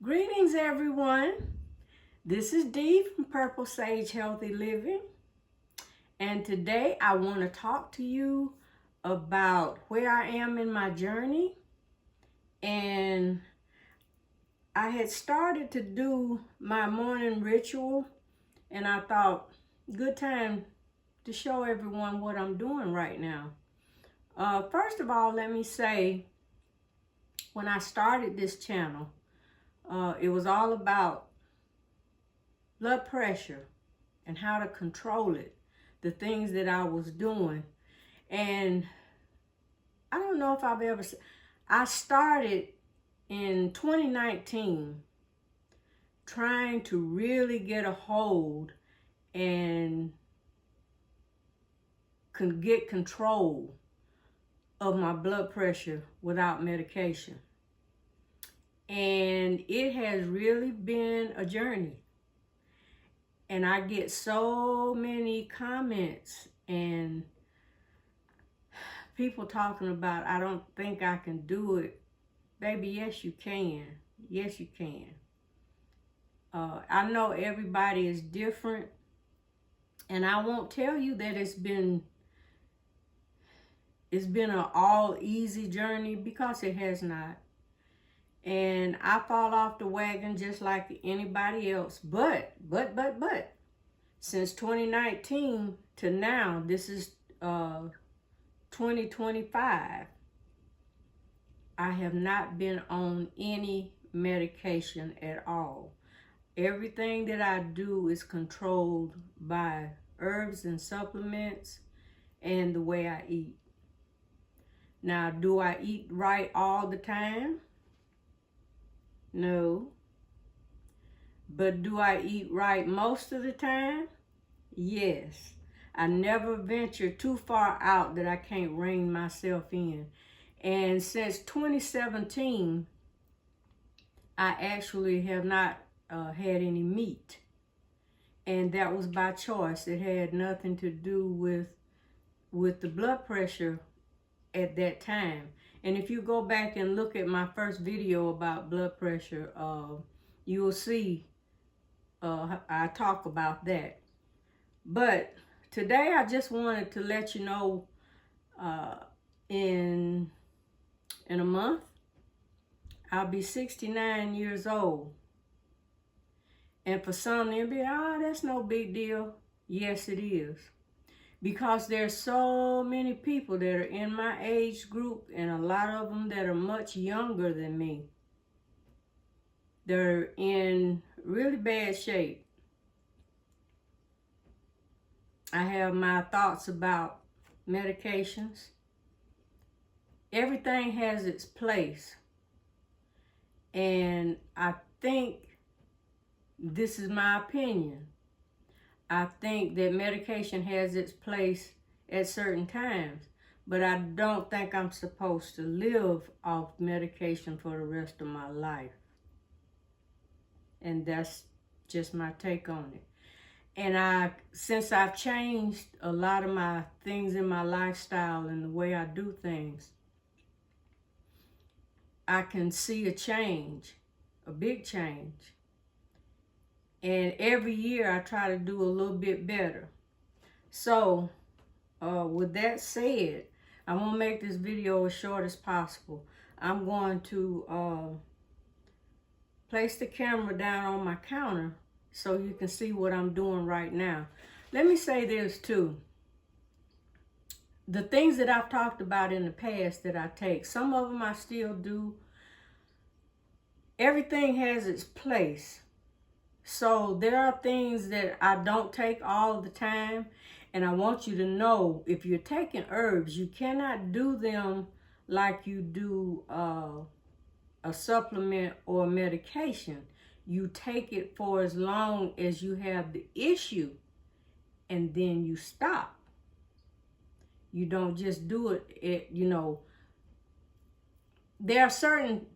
Greetings, everyone. This is Dee from Purple Sage Healthy Living. And today I want to talk to you about where I am in my journey. And I had started to do my morning ritual, and I thought, good time to show everyone what I'm doing right now. First of all, let me say, when I started this channel, it was all about blood pressure and how to control it, the things that I was doing. And I don't know if I've ever, I started in 2019 trying to really get a hold and get control of my blood pressure without medication. And it has really been a journey. And I get so many comments and people talking about, I don't think I can do it. Baby, yes, you can. Yes, you can. I know everybody is different. And I won't tell you that it's been an all easy journey, because it has not. And I fall off the wagon just like anybody else. But, since 2019 to now, this is 2025, I have not been on any medication at all. Everything that I do is controlled by herbs and supplements and the way I eat. Now, do I eat right all the time? No. But do I eat right most of the time? Yes. I never venture too far out that I can't rein myself in. And since 2017, I actually have not had any meat. And that was by choice. It had nothing to do with the blood pressure at that time. And if you go back and look at my first video about blood pressure, you will see I talk about that. But today I just wanted to let you know, in a month, I'll be 69 years old. And for some, they'll be, that's no big deal. Yes, it is. Because there's so many people that are in my age group, and a lot of them that are much younger than me. They're in really bad shape. I have my thoughts about medications. Everything has its place. And I think, this is my opinion, I think that medication has its place at certain times, but I don't think I'm supposed to live off medication for the rest of my life. And that's just my take on it. And since I've changed a lot of my things in my lifestyle and the way I do things, I can see a change, a big change. And every year I try to do a little bit better. So, with that said, I'm going to make this video as short as possible. I'm going to place the camera down on my counter so you can see what I'm doing right now. Let me say this too. The things that I've talked about in the past that I take, some of them I still do. Everything has its place. So there are things that I don't take all the time. And I want you to know, if you're taking herbs, you cannot do them like you do a supplement or medication. You take it for as long as you have the issue, and then you stop. You don't just do it, there are certain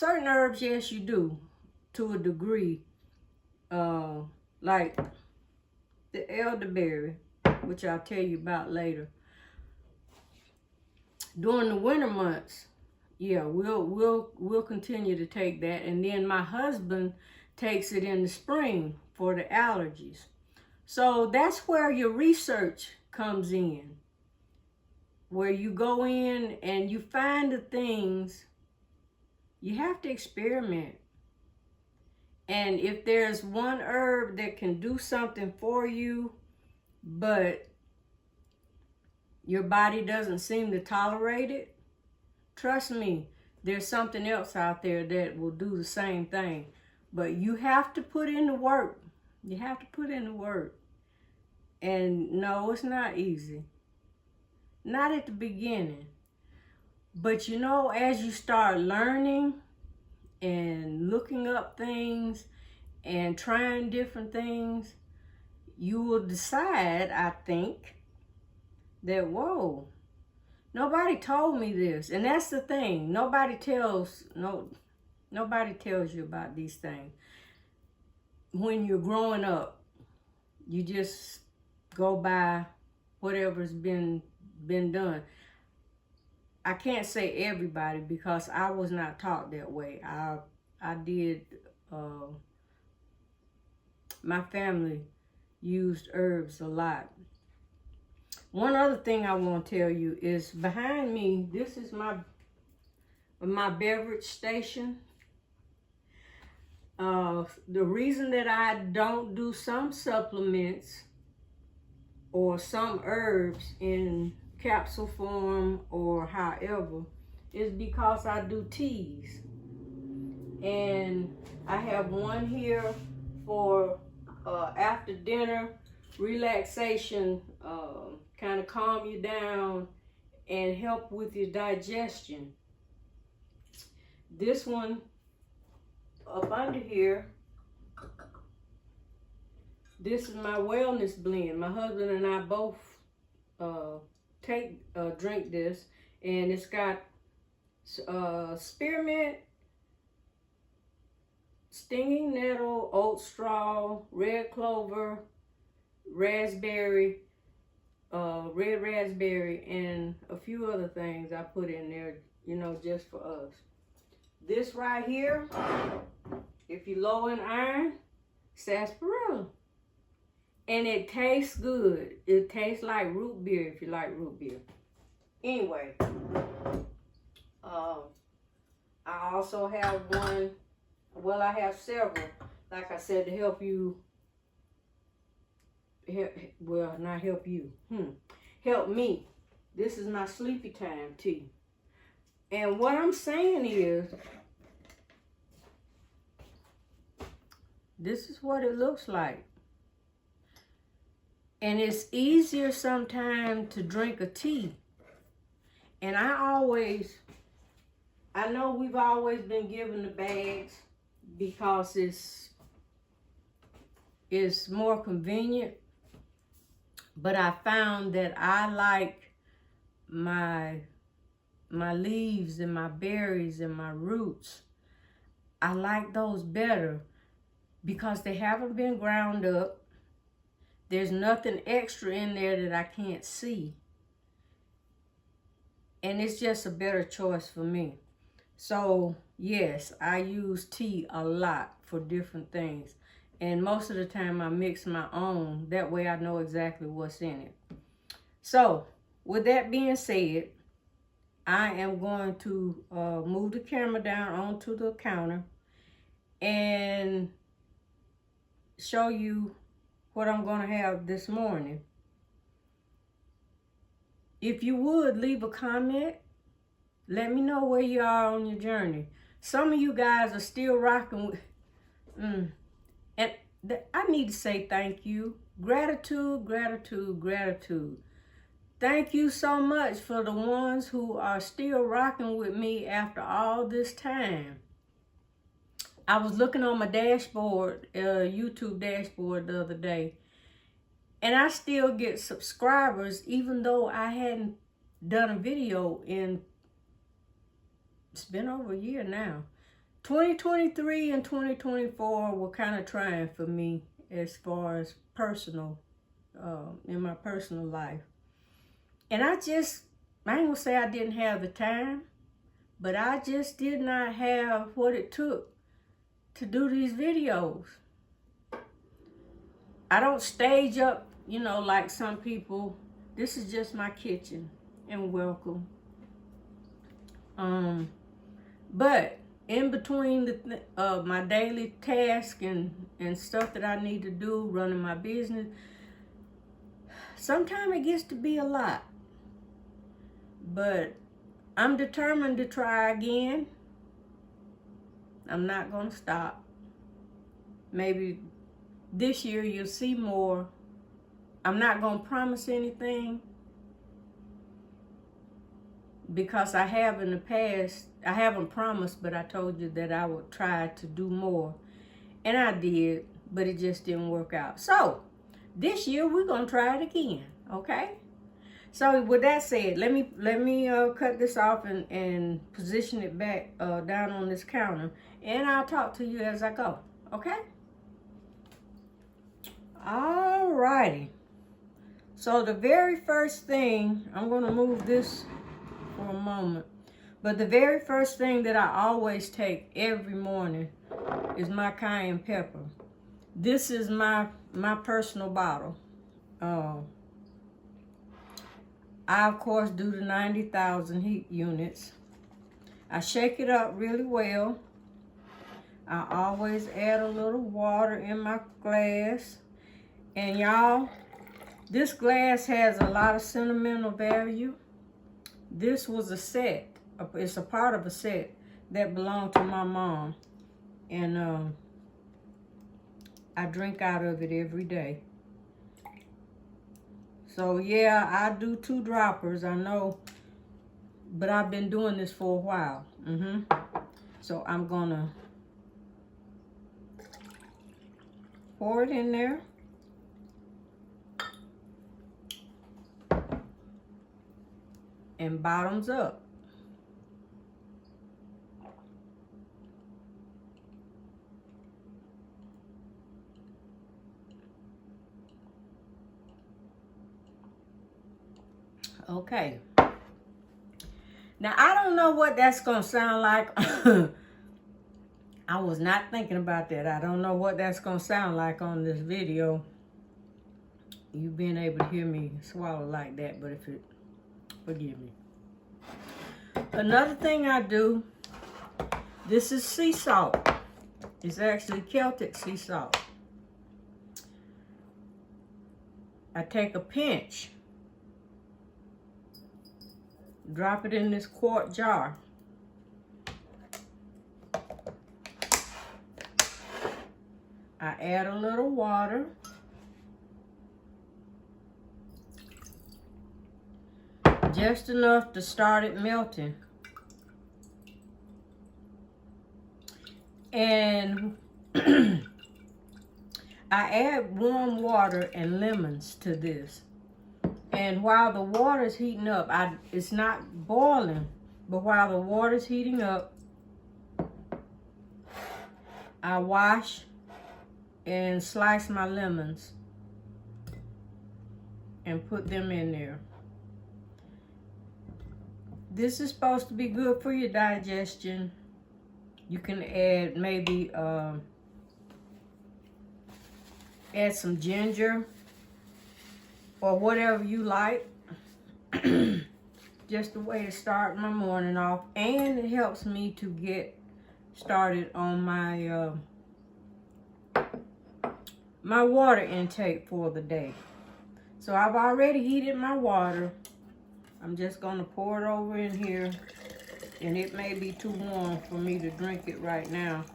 herbs, yes, you do, to a degree. Like the elderberry, which I'll tell you about later. During the winter months, yeah, we'll continue to take that. And then my husband takes it in the spring for the allergies. So that's where your research comes in, where you go in and you find the things. You have to experiment. And if there's one herb that can do something for you, but your body doesn't seem to tolerate it, trust me, there's something else out there that will do the same thing. But you have to put in the work. You have to put in the work. And no, it's not easy. Not at the beginning. But you know, as you start learning and looking up things and trying different things, you will decide, I think, that, whoa, nobody told me this. And that's the thing. Nobody tells you about these things. When you're growing up, you just go by whatever's been done. I can't say everybody, because I was not taught that way. I did, my family used herbs a lot. One other thing I want to tell you is behind me, this is my beverage station. The reason that I don't do some supplements or some herbs in capsule form or however is because I do teas. And I have one here for after dinner relaxation, kind of calm you down and help with your digestion. This one up under here, this is my wellness blend. My husband and I both drink this, and it's got spearmint, stinging nettle, oat straw, red clover, raspberry, red raspberry, and a few other things I put in there, you know, just for us. This right here, if you're low in iron, sarsaparilla. And it tastes good. It tastes like root beer if you like root beer. Anyway, I also have one, well, I have several, like I said, to help you, well, not help you, help me. This is my sleepy time tea. And what I'm saying is, this is what it looks like. And it's easier sometimes to drink a tea. And I know we've always been given the bags because it's more convenient. But I found that I like my leaves and my berries and my roots. I like those better because they haven't been ground up. There's nothing extra in there that I can't see. And it's just a better choice for me. So, yes, I use tea a lot for different things. And most of the time I mix my own. That way I know exactly what's in it. So, with that being said, I am going to move the camera down onto the counter and show you what I'm going to have this morning. If you would, leave a comment. Let me know where you are on your journey. Some of you guys are still rocking with... And I need to say thank you. Gratitude, gratitude, gratitude. Thank you so much for the ones who are still rocking with me after all this time. I was looking on my dashboard, YouTube dashboard the other day, and I still get subscribers even though I hadn't done a video in, it's been over a year now. 2023 and 2024 were kind of trying for me as far as personal, in my personal life. And I ain't gonna say I didn't have the time, but I just did not have what it took to do these videos. I don't stage up, you know, like some people. This is just my kitchen, and welcome. But in between my daily task and stuff that I need to do, running my business, sometimes it gets to be a lot. But I'm determined to try again. I'm not going to stop. Maybe this year you'll see more. I'm not going to promise anything, because I have in the past. I haven't promised, but I told you that I would try to do more. And I did, but it just didn't work out. So this year we're going to try it again, okay? So with that said, let me cut this off and position it back down on this counter, and I'll talk to you as I go, okay? All righty. So the very first thing, I'm going to move this for a moment, but the very first thing that I always take every morning is my cayenne pepper. This is my personal bottle. I, of course, do the 90,000 heat units. I shake it up really well. I always add a little water in my glass. And y'all, this glass has a lot of sentimental value. This was a set. It's a part of a set that belonged to my mom. And I drink out of it every day. So yeah, I do 2 droppers, I know, but I've been doing this for a while. So I'm gonna pour it in there. And bottoms up. Okay. Now, I don't know what that's going to sound like. I was not thinking about that. I don't know what that's going to sound like on this video. You being able to hear me swallow like that, but if it, forgive me. Another thing I do, this is sea salt. It's actually Celtic sea salt. I take a pinch, drop it in this quart jar. I add a little water. Just enough to start it melting. And I add warm water and lemons to this. And while the water is heating up, it's not boiling, but while the water is heating up, I wash and slice my lemons and put them in there. This is supposed to be good for your digestion. You can add maybe add some ginger or whatever you like. Just a way to start my morning off, and it helps me to get started on my my water intake for the day. So I've already heated my water. I'm just gonna pour it over in here, and it may be too warm for me to drink it right now.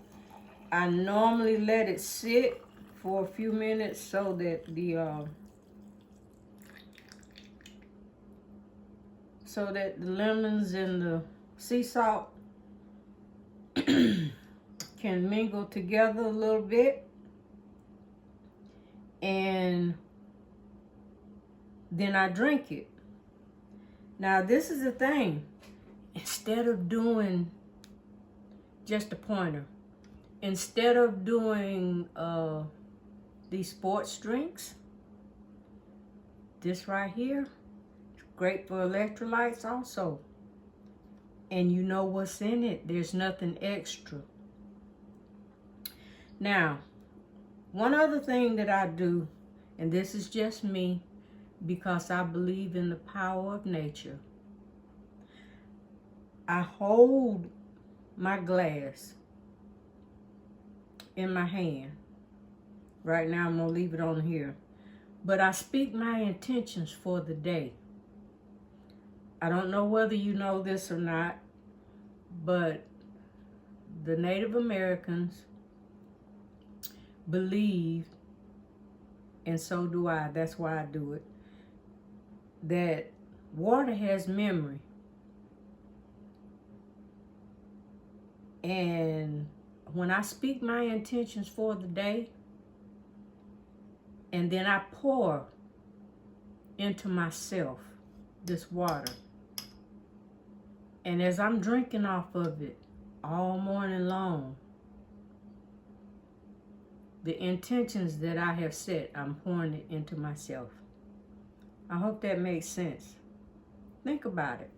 I normally let it sit for a few minutes so that the lemons and the sea salt can mingle together a little bit. And then I drink it. Now, this is the thing. Instead of doing just a pointer, instead of doing these sports drinks, this right here, great for electrolytes also. and you know what's in it. There's nothing extra. Now, one other thing that I do, and this is just me, because I believe in the power of nature. I hold my glass in my hand. Right now, I'm going to leave it on here. But I speak my intentions for the day. I don't know whether you know this or not, but the Native Americans believe, and so do I, that's why I do it, that water has memory. And when I speak my intentions for the day, and then I pour into myself this water, and as I'm drinking off of it all morning long, the intentions that I have set, I'm pouring it into myself. I hope that makes sense. Think about it.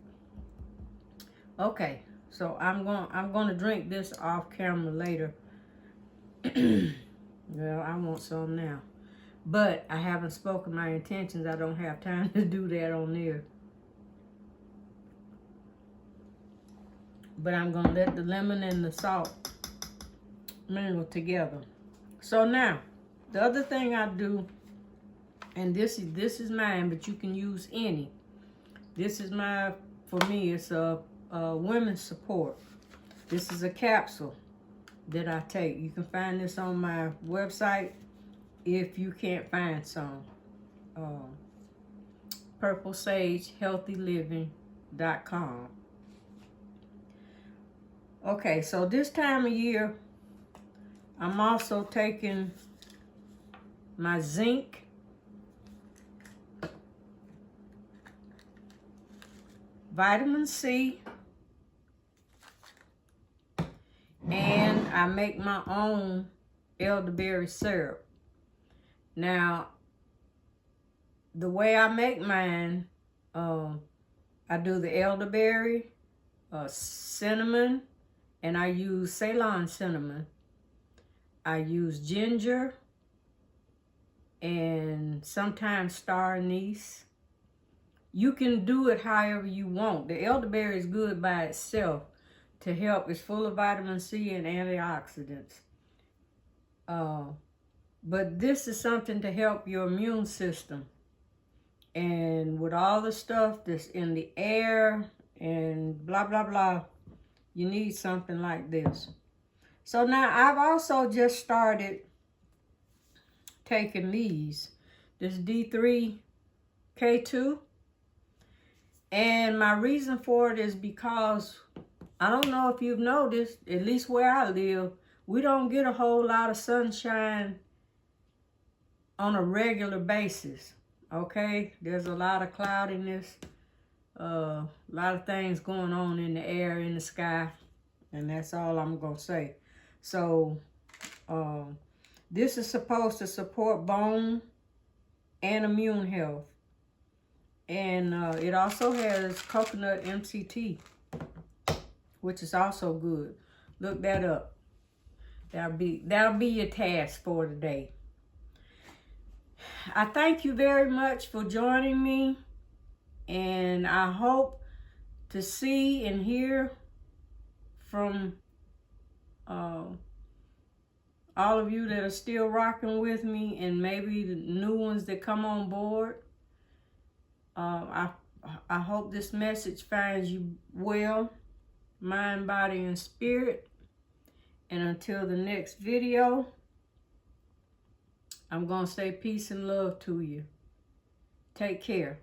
Okay, so I'm going to drink this off camera later. Well, I want some now. But I haven't spoken my intentions. I don't have time to do that on there. But I'm going to let the lemon and the salt mingle together. So now, the other thing I do, and this is mine, but you can use any. This is my, for me, it's a women's support. This is a capsule that I take. You can find this on my website if you can't find some. purplesagehealthyliving.com. Okay, so this time of year, I'm also taking my zinc, vitamin C, and I make my own elderberry syrup. Now, the way I make mine, I do the elderberry, cinnamon, and I use Ceylon cinnamon. I use ginger and sometimes star anise. You can do it however you want. The elderberry is good by itself to help. It's full of vitamin C and antioxidants. But this is something to help your immune system. And with all the stuff that's in the air and blah, blah, blah, you need something like this. So now I've also just started taking these. This D3K2. And my reason for it is because, I don't know if you've noticed, at least where I live, we don't get a whole lot of sunshine on a regular basis. Okay? There's a lot of cloudiness, a lot of things going on in the air, in the sky, and that's all I'm going to say. So, this is supposed to support bone and immune health. And it also has coconut MCT, which is also good. Look that up. That'll be your task for today. I thank you very much for joining me, and I hope to see and hear from all of you that are still rocking with me, and maybe the new ones that come on board. I hope this message finds you well, mind, body, and spirit. And until the next video, I'm going to say peace and love to you. Take care.